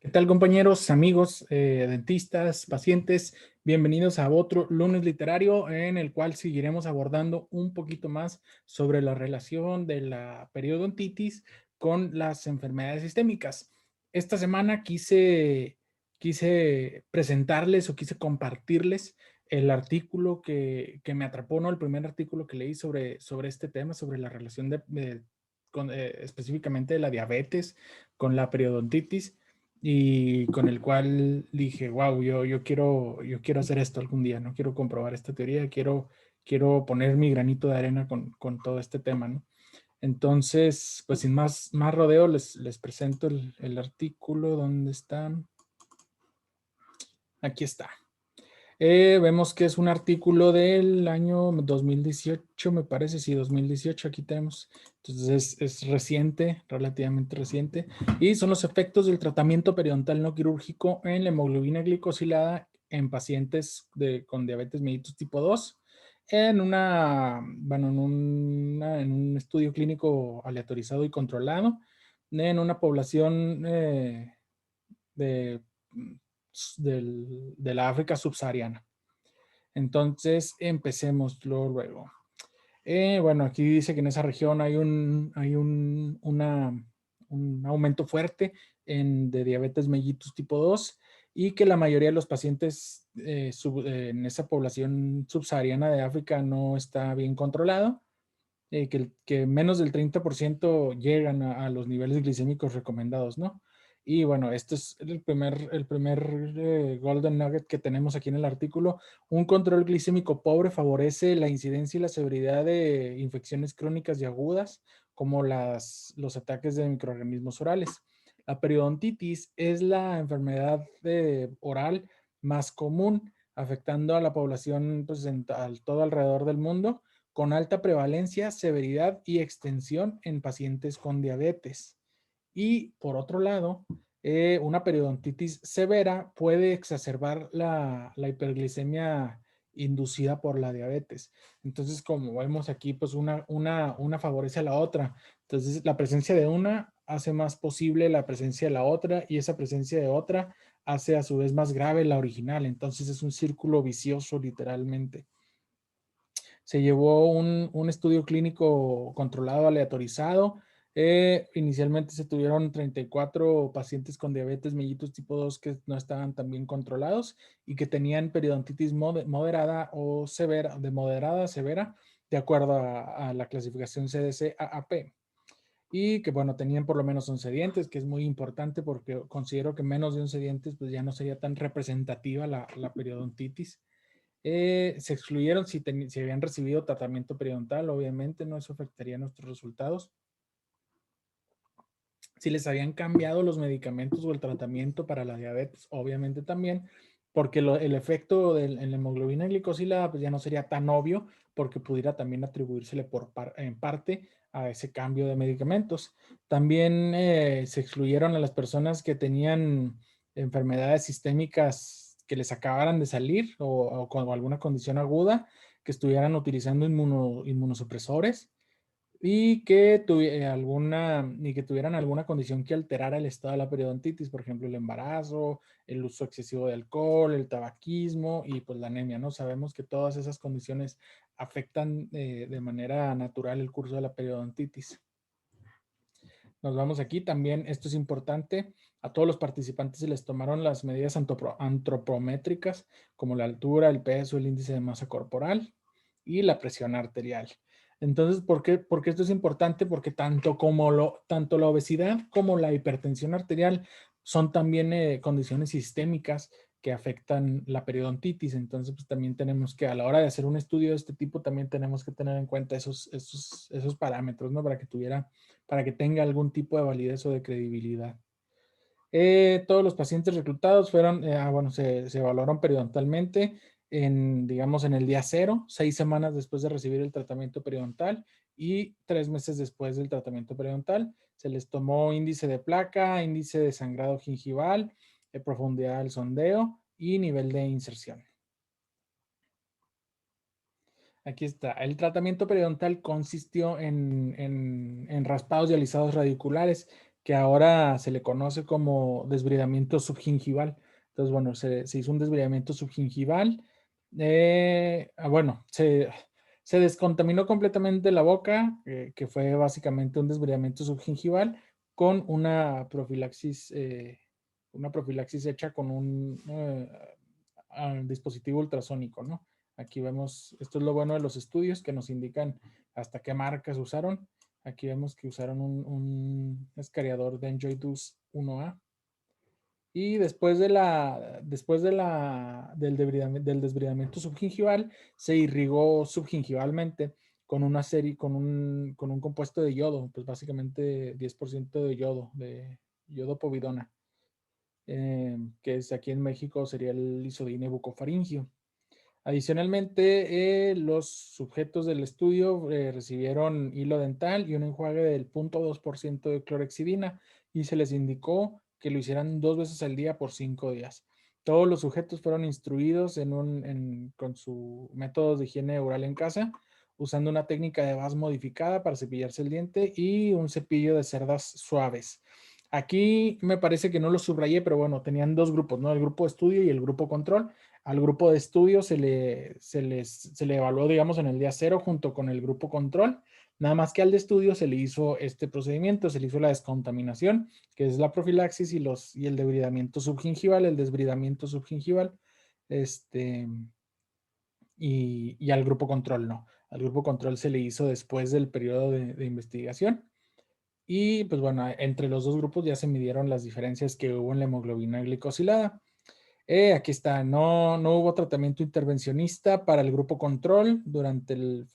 ¿Qué tal, compañeros, amigos, dentistas, pacientes? Bienvenidos a otro lunes literario en el cual seguiremos abordando un poquito más sobre la relación de la periodontitis con las enfermedades sistémicas. Esta semana quise presentarles o quise compartirles el artículo que me atrapó, ¿no? El primer artículo que leí sobre este tema, sobre la relación específicamente de la diabetes con la periodontitis y con el cual dije, wow, yo quiero hacer esto algún día, ¿no? Quiero comprobar esta teoría, quiero poner mi granito de arena con todo este tema, ¿no? Entonces, pues sin más rodeo, les presento el artículo. ¿Dónde está? Aquí está. Vemos que es un artículo del año 2018, me parece, sí, 2018, aquí tenemos. Entonces es reciente, relativamente reciente. Y son los efectos del tratamiento periodontal no quirúrgico en la hemoglobina glicosilada en pacientes con diabetes mellitus tipo 2 en un estudio clínico aleatorizado y controlado en una población de, de la África subsahariana. Entonces, empecemos luego. Bueno, aquí dice que en esa región un aumento fuerte de diabetes mellitus tipo 2 y que la mayoría de los pacientes en esa población subsahariana de África no está bien controlado, que menos del 30% llegan a los niveles glicémicos recomendados, ¿no? Y bueno, este es el primer golden nugget que tenemos aquí en el artículo. Un control glicémico pobre favorece la incidencia y la severidad de infecciones crónicas y agudas, como los ataques de microorganismos orales. La periodontitis es la enfermedad oral más común, afectando a la población pues, todo alrededor del mundo, con alta prevalencia, severidad y extensión en pacientes con diabetes. Y por otro lado, una periodontitis severa puede exacerbar la hiperglicemia inducida por la diabetes. Entonces, como vemos aquí, pues una favorece a la otra. Entonces, la presencia de una hace más posible la presencia de la otra y esa presencia de otra hace a su vez más grave la original. Entonces, es un círculo vicioso literalmente. Se llevó un estudio clínico controlado, aleatorizado. Inicialmente se tuvieron 34 pacientes con diabetes mellitus tipo 2 que no estaban tan bien controlados y que tenían periodontitis moderada o severa, de moderada a severa, de acuerdo a la clasificación CDC-AAP. Y que, bueno, tenían por lo menos 11 dientes, que es muy importante porque considero que menos de 11 dientes pues ya no sería tan representativa la periodontitis. Se excluyeron si habían recibido tratamiento periodontal, obviamente, no, eso afectaría nuestros resultados. Si les habían cambiado los medicamentos o el tratamiento para la diabetes, obviamente también, porque el efecto en la hemoglobina glicosilada pues ya no sería tan obvio, porque pudiera también atribuírsele en parte a ese cambio de medicamentos. También se excluyeron a las personas que tenían enfermedades sistémicas que les acabaran de salir o con alguna condición aguda, que estuvieran utilizando inmunosupresores y que tuvieran alguna condición que alterara el estado de la periodontitis, por ejemplo, el embarazo, el uso excesivo de alcohol, el tabaquismo y pues la anemia, ¿no? Sabemos que todas esas condiciones afectan de manera natural el curso de la periodontitis. Nos vamos aquí también, esto es importante, a todos los participantes se les tomaron las medidas antropométricas como la altura, el peso, el índice de masa corporal y la presión arterial. Entonces, ¿por qué esto es importante? Porque tanto la obesidad como la hipertensión arterial son también condiciones sistémicas que afectan la periodontitis. Entonces, pues también tenemos que, a la hora de hacer un estudio de este tipo, también tenemos que tener en cuenta esos parámetros, ¿no? Para que tenga algún tipo de validez o de credibilidad. Todos los pacientes reclutados se evaluaron periodontalmente digamos, en el día 0, 6 semanas después de recibir el tratamiento periodontal y 3 meses después del tratamiento periodontal. Se les tomó índice de placa, índice de sangrado gingival, profundidad del sondeo y nivel de inserción. Aquí está. El tratamiento periodontal consistió en raspados y alisados radiculares que ahora se le conoce como desbridamiento subgingival. Entonces, bueno, se hizo un desbridamiento subgingival. Bueno, se descontaminó completamente la boca, que fue básicamente un desbridamiento subgingival con una profilaxis hecha con un dispositivo ultrasónico, ¿no? Aquí vemos, esto es lo bueno de los estudios que nos indican hasta qué marcas usaron. Aquí vemos que usaron un escariador de Enjoy-Dus 1A. Y del desbridamiento subgingival, se irrigó subgingivalmente con una serie, con un compuesto de yodo, pues básicamente 10% de yodo povidona, que es aquí en México sería el isodine bucofaringio. Adicionalmente, los sujetos del estudio recibieron hilo dental y un enjuague del 0.2% de clorexidina y se les indicó que lo hicieran 2 veces al día por 5 días. Todos los sujetos fueron instruidos con su método de higiene oral en casa, usando una técnica de VAS modificada para cepillarse el diente y un cepillo de cerdas suaves. Aquí me parece que no lo subrayé, pero bueno, tenían dos grupos, ¿no? El grupo de estudio y el grupo control. Al grupo de estudio se le evaluó, digamos, en el día cero junto con el grupo control. Nada más que al de estudio se le hizo este procedimiento, se le hizo la descontaminación, que es la profilaxis y el debridamiento subgingival, el desbridamiento subgingival, este, y al grupo control no. Al grupo control se le hizo después del periodo de investigación. Y pues bueno, entre los dos grupos ya se midieron las diferencias que hubo en la hemoglobina glicosilada. Aquí está, no hubo tratamiento intervencionista para el grupo control durante el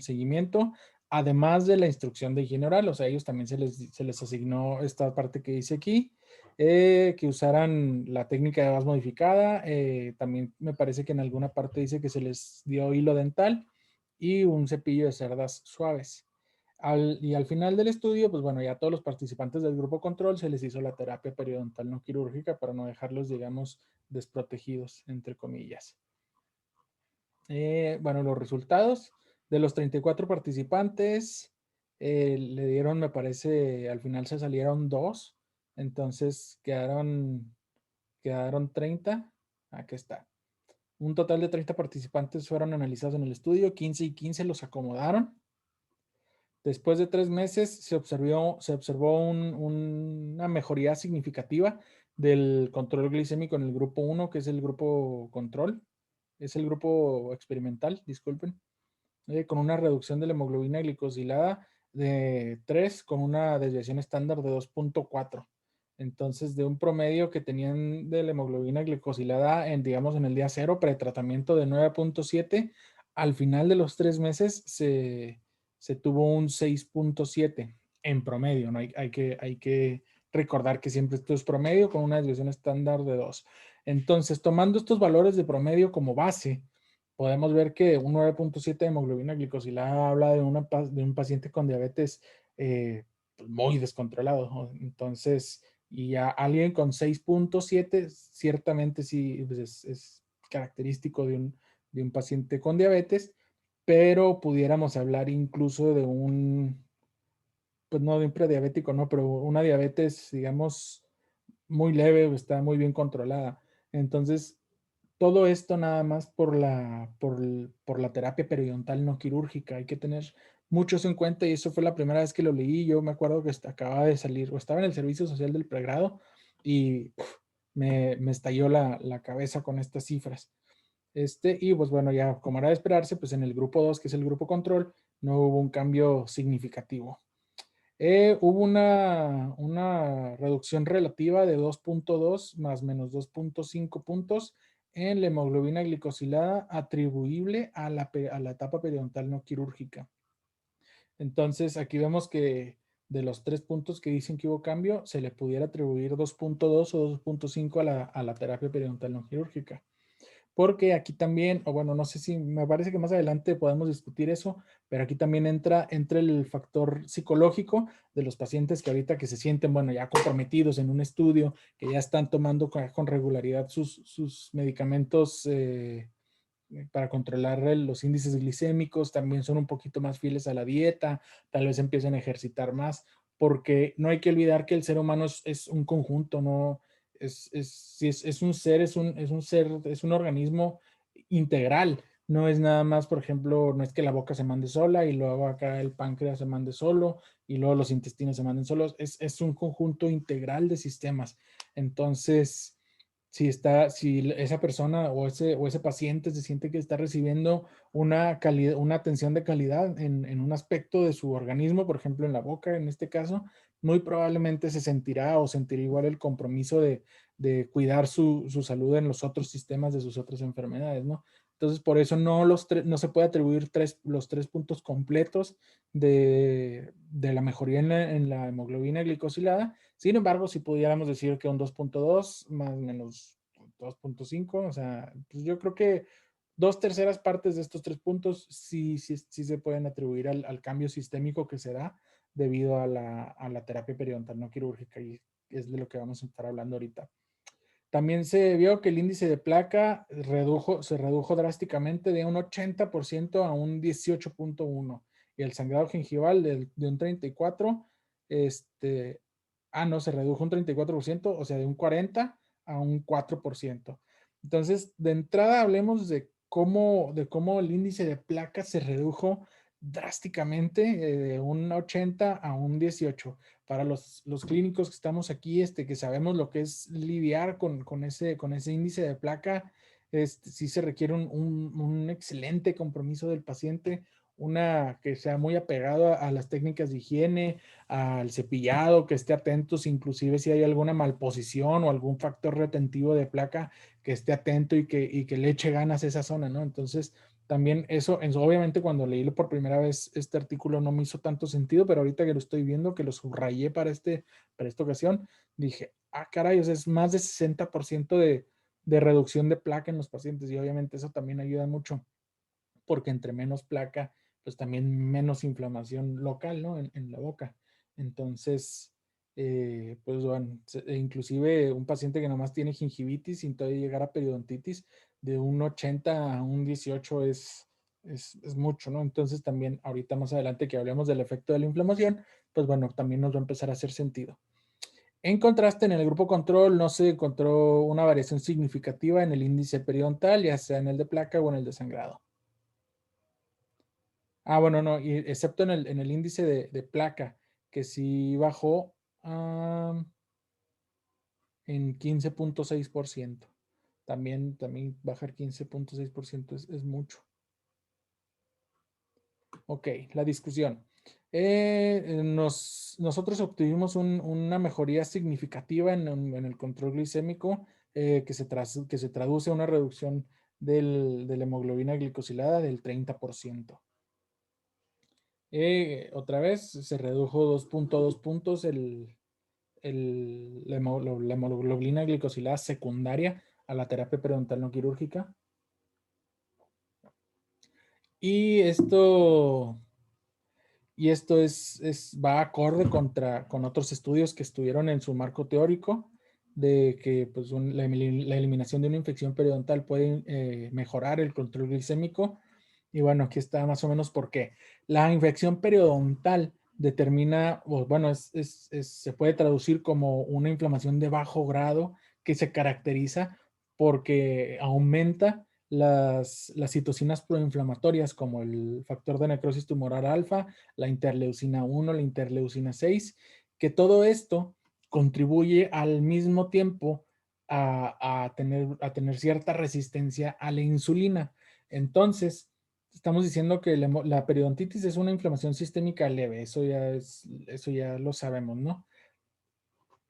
seguimiento, además de la instrucción de higiene oral, o sea, a ellos también se les asignó esta parte que dice aquí, que usaran la técnica de VAS modificada, también me parece que en alguna parte dice que se les dio hilo dental y un cepillo de cerdas suaves. Y al final del estudio, pues bueno, ya todos los participantes del grupo control se les hizo la terapia periodontal no quirúrgica para no dejarlos, digamos, desprotegidos, entre comillas. Bueno, los resultados de los 34 participantes le dieron, me parece, al final se salieron 2, entonces quedaron 30. Aquí está. Un total de 30 participantes fueron analizados en el estudio, 15 y 15 los acomodaron. Después de 3 meses se observó una mejoría significativa del control glicémico en el grupo 1, que es el grupo control, es el grupo experimental, disculpen, con una reducción de la hemoglobina glicosilada de 3 con una desviación estándar de 2.4. Entonces, de un promedio que tenían de la hemoglobina glicosilada digamos, en el día cero, pretratamiento de 9.7, al final de los 3 meses se tuvo un 6.7 en promedio, ¿no? Hay que recordar que siempre esto es promedio con una desviación estándar de 2. Entonces, tomando estos valores de promedio como base, podemos ver que un 9.7 de hemoglobina glicosilada habla de un paciente con diabetes pues muy descontrolado, ¿no? Entonces, y a alguien con 6.7, ciertamente sí pues es característico de un paciente con diabetes, pero pudiéramos hablar incluso de pues no de un prediabético, no, pero una diabetes, digamos, muy leve, está muy bien controlada. Entonces, todo esto nada más por la terapia periodontal no quirúrgica. Hay que tener mucho eso en cuenta y eso fue la primera vez que lo leí. Yo me acuerdo que acababa de salir o estaba en el servicio social del pregrado y me estalló la cabeza con estas cifras. Y pues bueno, ya como era de esperarse, pues en el grupo 2, que es el grupo control, no hubo un cambio significativo. Hubo una reducción relativa de 2.2 más menos 2.5 puntos en la hemoglobina glicosilada atribuible a la etapa periodontal no quirúrgica. Entonces, aquí vemos que de los 3 puntos que dicen que hubo cambio, se le pudiera atribuir 2.2 o 2.5 a la terapia periodontal no quirúrgica. Porque aquí también, o bueno, no sé si me parece que más adelante podemos discutir eso, pero aquí también entra el factor psicológico de los pacientes que ahorita que se sienten, bueno, ya comprometidos en un estudio, que ya están tomando con regularidad sus medicamentos para controlar los índices glicémicos, también son un poquito más fieles a la dieta, tal vez empiecen a ejercitar más, porque no hay que olvidar que el ser humano es un conjunto, ¿no? Es un ser, es un organismo integral. No es nada más, por ejemplo, no es que la boca se mande sola y luego acá el páncreas se mande solo y luego los intestinos se manden solos. Es un conjunto integral de sistemas. Entonces, si esa persona o ese paciente se siente que está recibiendo una atención de calidad en un aspecto de su organismo, por ejemplo, en la boca, en este caso, muy probablemente se sentirá o sentirá igual el compromiso de cuidar su salud en los otros sistemas de sus otras enfermedades, ¿no? Entonces, por eso no se puede atribuir los 3 puntos completos de la mejoría en la hemoglobina glicosilada. Sin embargo, si pudiéramos decir que un 2.2 más o menos 2.5, o sea, pues yo creo que 2/3 de estos 3 puntos sí se pueden atribuir al cambio sistémico que se da debido a la terapia periodontal no quirúrgica, y es de lo que vamos a estar hablando ahorita. También se vio que el índice de placa se redujo drásticamente de un 80% a un 18.1, y el sangrado gingival de un 34, no, se redujo un 34%, o sea, de un 40 a un 4%. Entonces, de entrada hablemos de cómo el índice de placa se redujo drásticamente, de un 80 a un 18. Para los clínicos que estamos aquí, que sabemos lo que es lidiar con ese índice de placa, sí se requiere un excelente compromiso del paciente, una que sea muy apegado a las técnicas de higiene, al cepillado, que esté atentos, inclusive si hay alguna malposición o algún factor retentivo de placa, que esté atento y que le eche ganas a esa zona, ¿no? Entonces, también obviamente cuando leí por primera vez este artículo no me hizo tanto sentido, pero ahorita que lo estoy viendo, que lo subrayé para esta ocasión, dije, caray, o sea, es más de 60% de reducción de placa en los pacientes, y obviamente eso también ayuda mucho, porque entre menos placa, pues también menos inflamación local, ¿no? En la boca. Entonces, pues bueno, inclusive un paciente que nomás tiene gingivitis sin todavía llegar a periodontitis, de un 80 a un 18 es mucho, ¿no? Entonces también ahorita más adelante que hablemos del efecto de la inflamación, pues bueno, también nos va a empezar a hacer sentido. En contraste, en el grupo control no se encontró una variación significativa en el índice periodontal, ya sea en el de placa o en el de sangrado. Bueno, no, excepto en el índice de placa, que sí bajó en 15.6%. También bajar 15.6% es mucho. Ok, la discusión. Nosotros obtuvimos una mejoría significativa en el control glicémico, que se traduce a una reducción de la hemoglobina glicosilada del 30%. Otra vez se redujo 2.2 puntos la hemoglobina glicosilada secundaria a la terapia periodontal no quirúrgica. Y esto va acorde con otros estudios que estuvieron en su marco teórico, de que pues, la eliminación de una infección periodontal puede mejorar el control glicémico. Y bueno, aquí está más o menos por qué. La infección periodontal determina, bueno, se puede traducir como una inflamación de bajo grado que se caracteriza porque aumenta las citocinas proinflamatorias, como el factor de necrosis tumoral alfa, la interleucina 1, la interleucina 6, que todo esto contribuye al mismo tiempo a tener cierta resistencia a la insulina. Entonces, estamos diciendo que la periodontitis es una inflamación sistémica leve, eso ya lo sabemos, ¿no?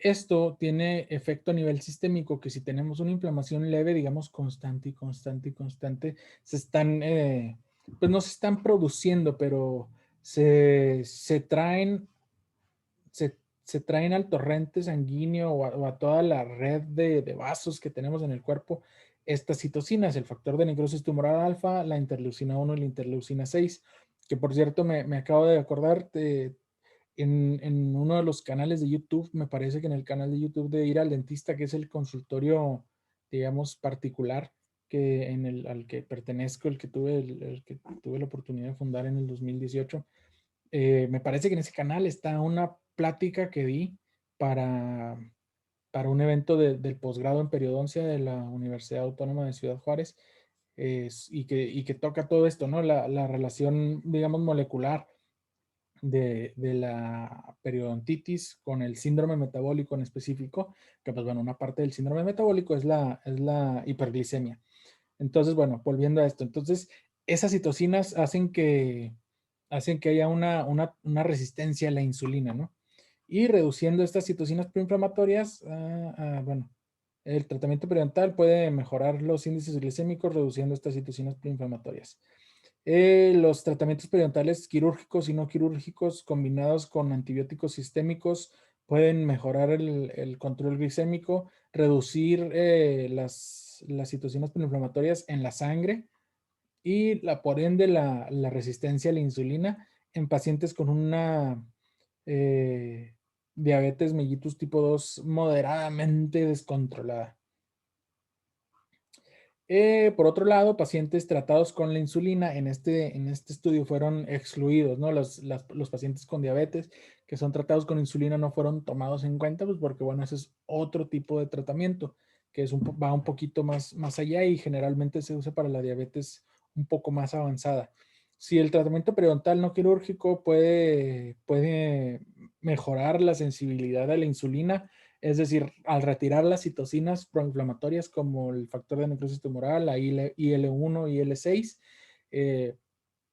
Esto tiene efecto a nivel sistémico, que si tenemos una inflamación leve, digamos constante y constante y constante, pues no se están produciendo, pero se traen, se traen al torrente sanguíneo o a toda la red de vasos que tenemos en el cuerpo estas citocinas, el factor de necrosis tumoral alfa, la interleucina 1 y la interleucina 6, que por cierto me acabo de acordar en uno de los canales de YouTube, me parece que en el canal de YouTube de Ir al Dentista, que es el consultorio, digamos, particular al que pertenezco, el que tuve la oportunidad de fundar en el 2018, me parece que en ese canal está plática que di para, para un evento del posgrado en periodoncia de la Universidad Autónoma de Ciudad Juárez, y que toca todo esto, ¿no? La relación, digamos, molecular de la periodontitis con el síndrome metabólico en específico, que pues bueno, una parte del síndrome metabólico es la hiperglicemia. Entonces, bueno, volviendo a esto, entonces esas citocinas hacen que haya una resistencia a la insulina, ¿no? Y reduciendo estas citocinas proinflamatorias, bueno, el tratamiento periodontal puede mejorar los índices glicémicos reduciendo estas citocinas proinflamatorias. Los tratamientos periodontales quirúrgicos y no quirúrgicos combinados con antibióticos sistémicos pueden mejorar el control glicémico, reducir las citocinas proinflamatorias en la sangre y por ende la resistencia a la insulina en pacientes con una eh, diabetes mellitus tipo 2 moderadamente descontrolada. Por otro lado, pacientes tratados con la insulina en este estudio fueron excluidos, ¿no? Los pacientes con diabetes que son tratados con insulina no fueron tomados en cuenta, pues porque, bueno, ese es otro tipo de tratamiento que va un poquito más allá y generalmente se usa para la diabetes un poco más avanzada. Si el tratamiento periodontal no quirúrgico puede mejorar la sensibilidad a la insulina, es decir, al retirar las citocinas proinflamatorias como el factor de necrosis tumoral, la IL-1 y IL-6, eh,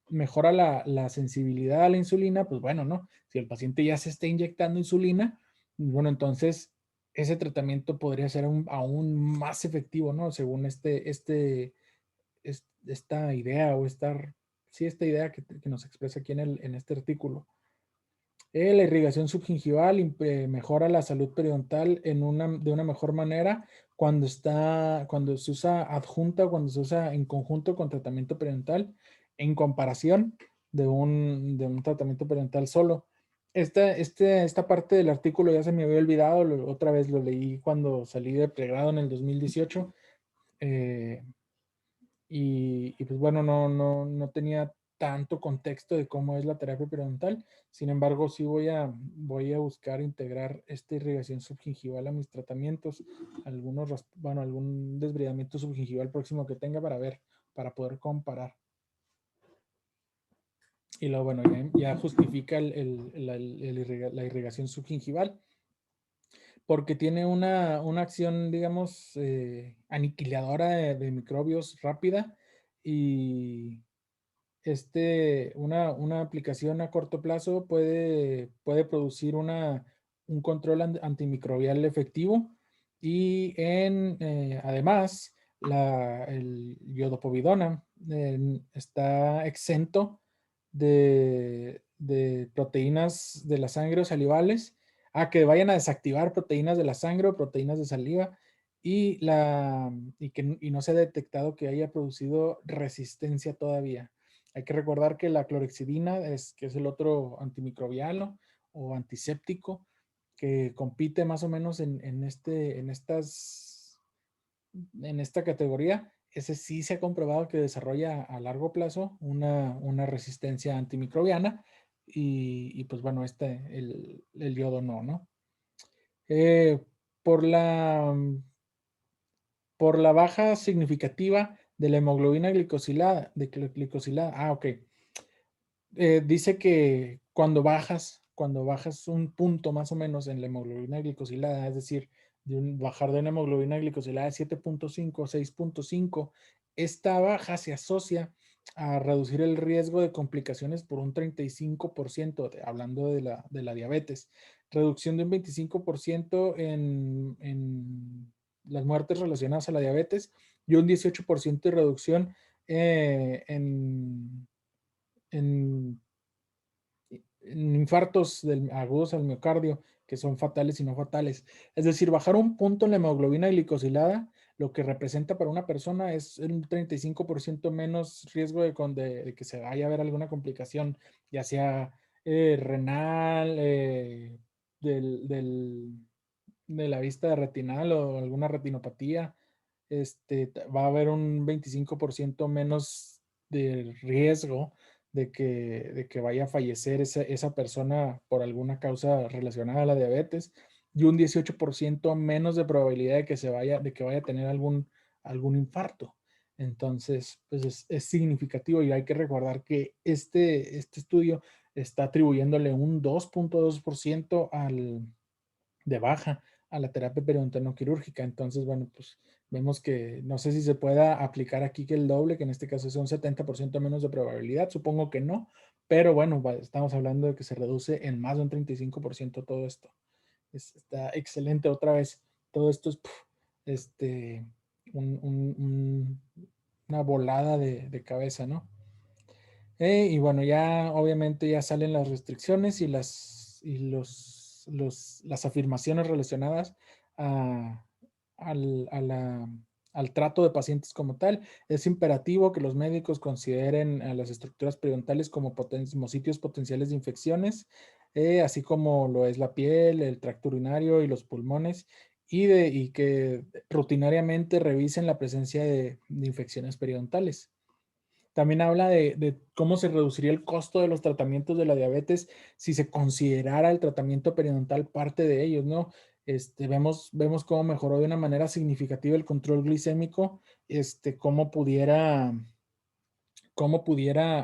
mejora la sensibilidad a la insulina, pues bueno, ¿no? Si el paciente ya se está inyectando insulina, bueno, entonces ese tratamiento podría ser aún más efectivo, ¿no? Según esta idea sí, esta idea que nos expresa aquí en este artículo. La irrigación subgingival mejora la salud periodontal de una mejor manera cuando se usa adjunta o cuando se usa en conjunto con tratamiento periodontal en comparación de un tratamiento periodontal solo. Esta parte del artículo ya se me había olvidado, otra vez lo leí cuando salí de pregrado en el 2018. eh, y pues bueno, no tenía tanto contexto de cómo es la terapia periodontal. Sin embargo, sí voy a buscar integrar esta irrigación subgingival a mis tratamientos, algún desbridamiento subgingival próximo que tenga para poder comparar. Y luego, bueno, ya justifica la irrigación subgingival porque tiene una acción, digamos, aniquiladora de microbios rápida y una aplicación a corto plazo puede producir un control antimicrobial efectivo y además el iodopovidona está exento de proteínas de la sangre o salivales a que vayan a desactivar proteínas de la sangre o proteínas de saliva y no se ha detectado que haya producido resistencia todavía. Hay que recordar que la clorexidina, que es el otro antimicrobiano o antiséptico, que compite más o menos en esta categoría, ese sí se ha comprobado que desarrolla a largo plazo una resistencia antimicrobiana y pues bueno, el yodo no. Eh, por la, por la baja significativa de la hemoglobina glicosilada. Ok. Dice que cuando bajas un punto más o menos en la hemoglobina glicosilada, es decir, bajar de una hemoglobina glicosilada de 7.5 o 6.5, esta baja se asocia a reducir el riesgo de complicaciones por un 35%, hablando de la diabetes, reducción de un 25% en las muertes relacionadas a la diabetes y un 18% de reducción en en infartos agudos al miocardio, que son fatales y no fatales. Es decir, bajar un punto en la hemoglobina glicosilada, lo que representa para una persona es un 35% menos riesgo de que se vaya a ver alguna complicación, ya sea renal, de la vista retinal o alguna retinopatía. Va a haber un 25% menos de riesgo de que vaya a fallecer esa persona por alguna causa relacionada a la diabetes y un 18% menos de probabilidad de que vaya a tener algún infarto. Entonces, pues es significativo y hay que recordar que este estudio está atribuyéndole un 2.2% de baja a la terapia periodontal no quirúrgica. Entonces, bueno, pues vemos que no sé si se pueda aplicar aquí que el doble, que en este caso es un 70% menos de probabilidad, supongo que no, pero bueno, estamos hablando de que se reduce en más de un 35% todo esto. Está excelente otra vez. Todo esto es este, una volada de cabeza, ¿no? Y bueno, ya obviamente ya salen las restricciones y las afirmaciones relacionadas a, al trato de pacientes como tal. Es imperativo que los médicos consideren a las estructuras periodontales como sitios potenciales de infecciones, así como lo es la piel, el tracto urinario y los pulmones, y que rutinariamente revisen la presencia de infecciones periodontales. También habla de cómo se reduciría el costo de los tratamientos de la diabetes si se considerara el tratamiento periodontal parte de ellos, ¿no? Vemos cómo mejoró de una manera significativa el control glicémico, cómo pudiera,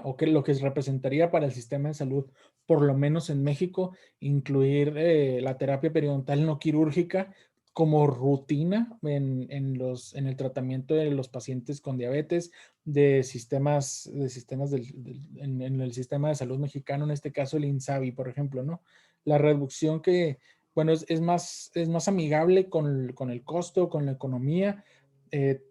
o qué lo que representaría para el sistema de salud, por lo menos en México, incluir la terapia periodontal no quirúrgica como rutina en el tratamiento de los pacientes con diabetes, en el sistema de salud mexicano, en este caso el INSABI, por ejemplo, ¿no? La reducción que, bueno, es más amigable con el costo, con la economía,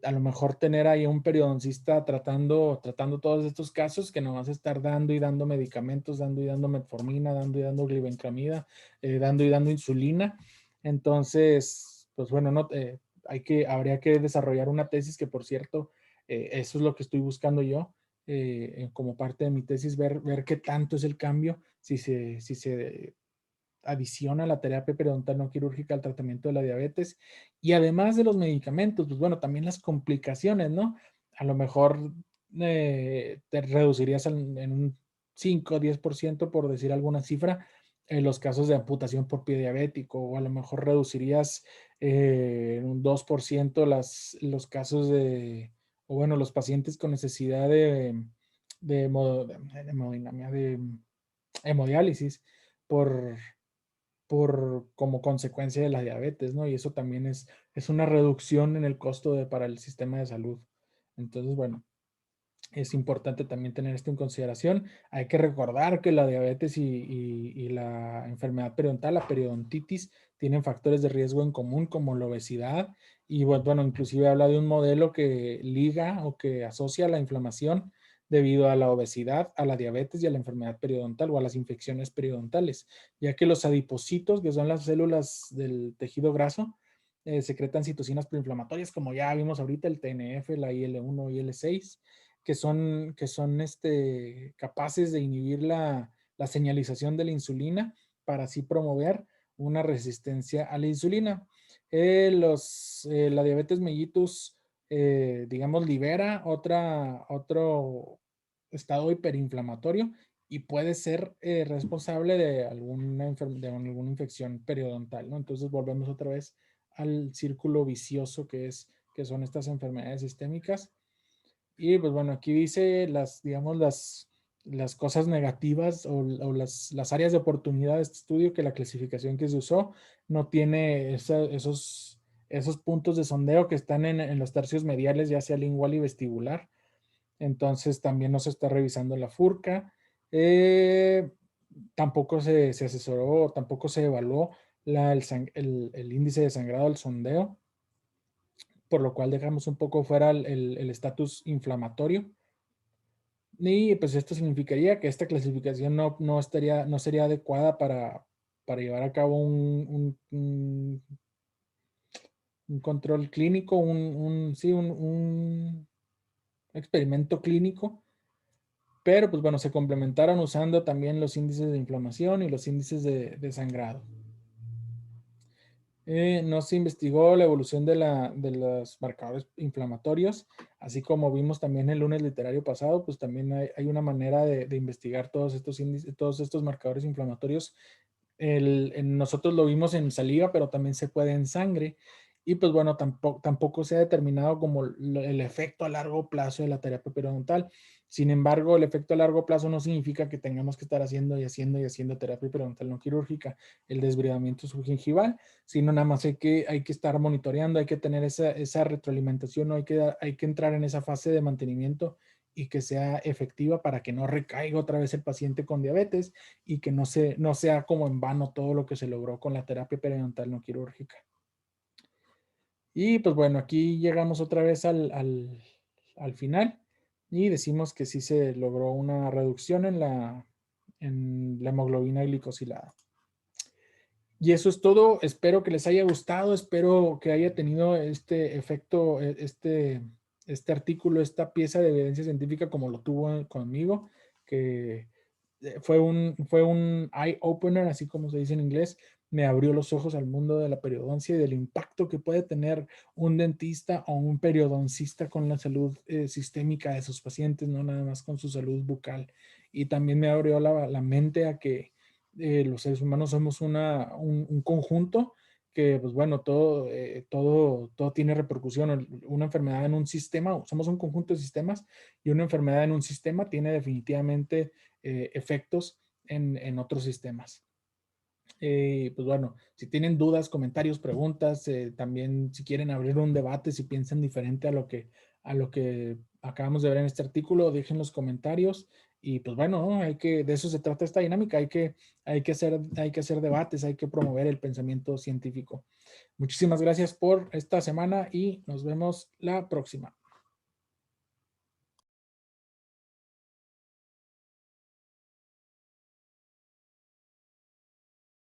a lo mejor tener ahí un periodoncista tratando todos estos casos que no vas a estar dando y dando medicamentos, dando y dando metformina, dando y dando glibenclamida, dando y dando insulina. Entonces, pues bueno, no, habría que desarrollar una tesis que, por cierto, eso es lo que estoy buscando yo, como parte de mi tesis, ver qué tanto es el cambio, si se adiciona la terapia periodontal no quirúrgica al tratamiento de la diabetes y además de los medicamentos, pues bueno, también las complicaciones, ¿no? A lo mejor te reducirías en un 5 o 10%, por decir alguna cifra, los casos de amputación por pie diabético, o a lo mejor reducirías en un 2% los casos o bueno, los pacientes con necesidad de hemodinamia, de hemodiálisis por como consecuencia de la diabetes, ¿no? Y eso también es una reducción en el costo para el sistema de salud. Entonces, bueno, es importante también tener esto en consideración. Hay que recordar que la diabetes y la enfermedad periodontal, la periodontitis, tienen factores de riesgo en común como la obesidad y bueno, inclusive habla de un modelo que liga o que asocia la inflamación debido a la obesidad, a la diabetes y a la enfermedad periodontal o a las infecciones periodontales, ya que los adipocitos, que son las células del tejido graso, secretan citocinas proinflamatorias, como ya vimos ahorita, el TNF, la IL-1 y IL-6, que son capaces de inhibir la señalización de la insulina para así promover una resistencia a la insulina. La diabetes mellitus, digamos, libera otro estado hiperinflamatorio y puede ser responsable de de alguna infección periodontal, ¿no? Entonces volvemos otra vez al círculo vicioso que son estas enfermedades sistémicas. Y pues bueno, aquí dice digamos, las cosas negativas o las áreas de oportunidad de este estudio, que la clasificación que se usó no tiene esos puntos de sondeo que están en los tercios mediales, ya sea lingual y vestibular. Entonces también no se está revisando la furca. Tampoco se asesoró, tampoco se evaluó el índice de sangrado al sondeo, por lo cual dejamos un poco fuera el estatus inflamatorio. Y pues esto significaría que esta clasificación no sería adecuada para llevar a cabo un control clínico, sí, un experimento clínico, pero pues bueno, se complementaron usando también los índices de inflamación y los índices de sangrado. No se investigó la evolución de los marcadores inflamatorios, así como vimos también el lunes literario pasado, pues también hay una manera de investigar todos estos índices, todos estos marcadores inflamatorios. Nosotros lo vimos en saliva, pero también se puede en sangre. Y pues bueno, tampoco se ha determinado como el efecto a largo plazo de la terapia periodontal. Sin embargo, el efecto a largo plazo no significa que tengamos que estar haciendo y haciendo y haciendo terapia periodontal no quirúrgica, el desbridamiento subgingival, sino nada más hay que estar monitoreando, hay que tener esa retroalimentación, ¿no? Hay que entrar en esa fase de mantenimiento y que sea efectiva para que no recaiga otra vez el paciente con diabetes y que no sea como en vano todo lo que se logró con la terapia periodontal no quirúrgica. Y pues bueno, aquí llegamos otra vez al final y decimos que sí se logró una reducción en la hemoglobina glicosilada. Y eso es todo. Espero que les haya gustado. Espero que haya tenido este efecto, este artículo, esta pieza de evidencia científica como lo tuvo conmigo, que fue un eye opener, así como se dice en inglés. Me abrió los ojos al mundo de la periodoncia y del impacto que puede tener un dentista o un periodoncista con la salud sistémica de sus pacientes, no nada más con su salud bucal. Y también me abrió la mente a que los seres humanos somos un conjunto que, pues bueno, todo tiene repercusión. Una enfermedad en un sistema, somos un conjunto de sistemas y una enfermedad en un sistema tiene definitivamente efectos en otros sistemas. Pues bueno, si tienen dudas, comentarios, preguntas, también si quieren abrir un debate, si piensan diferente a lo que acabamos de ver en este artículo, dejen los comentarios y pues bueno, ¿no? De eso se trata esta dinámica, hay que hacer debates, hay que promover el pensamiento científico. Muchísimas gracias por esta semana y nos vemos la próxima.